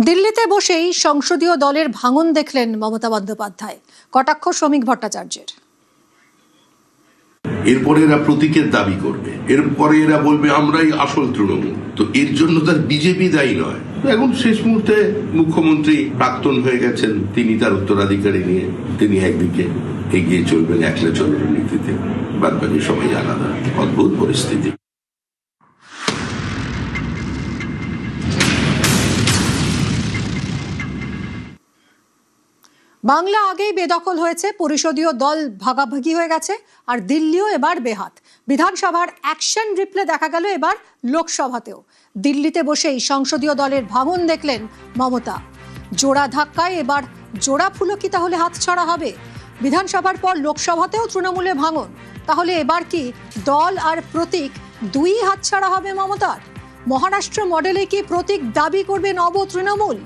দিল্লিতে বসেই সংসদীয় দলের ভাঙন দেখলেন মমতা বন্দ্যোপাধ্যায়। কটাক্ষ শ্রমিক ভট্টাচার্যের। এরপরে এরা প্রতীকের দাবি করবে, এরপরে এরা বলবে আমরাই আসল তৃণমূল। তো এর জন্য তার বিজেপি দায়ী নয়। এখন শেষ মুহূর্তে মুখ্যমন্ত্রী প্রাক্তন হয়ে গেছেন, তিনি তার উত্তরাধিকারী নিয়ে তিনি একদিকে এগিয়ে চলবেন একলা চলার নীতিতে, বাদ বাকি সবাই আলাদা। অদ্ভুত পরিস্থিতি। বাংলা আগেই বেদখল হয়েছে, পরিষদীয় দল ভাগাভাগি হয়ে গেছে, আর দিল্লিও এবার বেহাত। বিধানসভার অ্যাকশন রিপ্লে দেখা গেল এবার লোকসভাতেও। দিল্লিতে বসেই সংসদীয় দলের ভাঙন দেখলেন মমতা। জোড়া ধাক্কায় এবার জোড়া ফুলও কি তাহলে হাতছাড়া হবে? বিধানসভার পর লোকসভাতেও তৃণমূলে ভাঙন, তাহলে এবার কি দল আর প্রতীক দুই হাতছাড়া হবে মমতার? মহারাষ্ট্র মডেলে কি প্রতীক দাবি করবে নব তৃণমূল?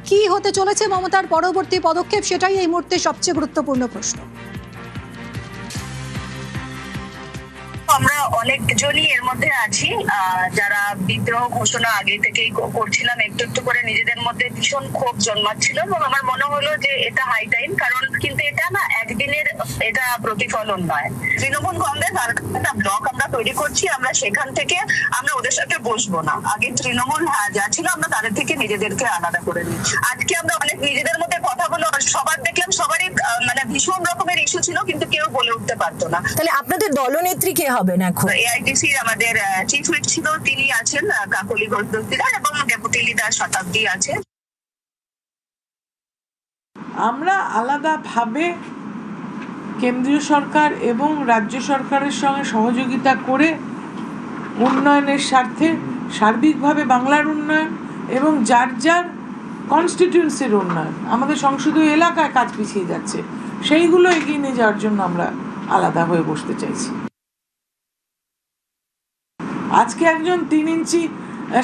কি হতে চলেছে মমতার পরবর্তী পদক্ষেপ, সেটাই এই মুহূর্তে সবচেয়ে গুরুত্বপূর্ণ প্রশ্ন। আমরা অনেকজনই এর মধ্যে আছি যারা বিদ্রোহ ঘোষণা আগে থেকেই করছিলাম, একটু একটু করে নিজেদের মধ্যে ভীষণ ক্ষোভ জন্মাচ্ছিল এবং আমার মনে হলো যে এটা হাই টাইম। কারণ কিন্তু এটা না একদিনের এটা প্রতিফলন নয়। তৃণমূল কংগ্রেস আর একটা ব্লক আমরা তৈরি করছি, আমরা সেখান থেকে আমরা ওদের সাথে বসবো না। আগে তৃণমূল যা ছিল আমরা তাদের থেকে নিজেদেরকে আলাদা করে নিই। আজকে আমরা অনেক নিজেদের মধ্যে কথা বলে সবার দেখলাম, সবারই মানে ভীষণ রকমের ইস্যু ছিল, কিন্তু কেউ বলে উঠতে পারতো না। তাহলে আপনাদের দলনেত্রী কে হবেন এখন? এআইটিসির আমাদের চিফ হুইপ ছিল, তিনি আছেন কাকলি ঘোষ দস্তিদার, এবং ডেপুটি লিডার শতাব্দী আছে। আমরা আলাদাভাবে কেন্দ্রীয় সরকার এবং রাজ্য সরকারের সঙ্গে সহযোগিতা করে উন্নয়নের স্বার্থে সার্বিকভাবে বাংলার উন্নয়ন এবং যার যার কনস্টিটিউয়েন্সির উন্নয়ন, আমাদের সংসদীয় এলাকায় কাজ পিছিয়ে যাচ্ছে, সেইগুলো এগিয়ে নিয়ে যাওয়ার জন্য আমরা আলাদা হয়ে বসতে চাইছি। আজকে একজন 3 ইঞ্চি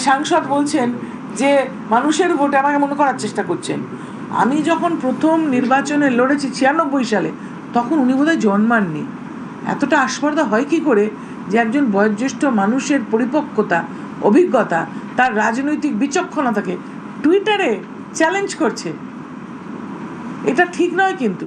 সাংসদ বলছেন যে মানুষের ভোটে আমাকে মনে করার চেষ্টা করছেন। আমি যখন প্রথম নির্বাচনে লড়েছি 96 সালে, তখন উনি বোধহয় জন্মাননি। এতটা আস্পর্ধা হয় কি করে যে একজন বয়োজ্যেষ্ঠ মানুষের পরিপক্কতা, অভিজ্ঞতা, তার রাজনৈতিক বিচক্ষণতাকে টুইটারে চ্যালেঞ্জ করছে? এটা ঠিক নয় কিন্তু।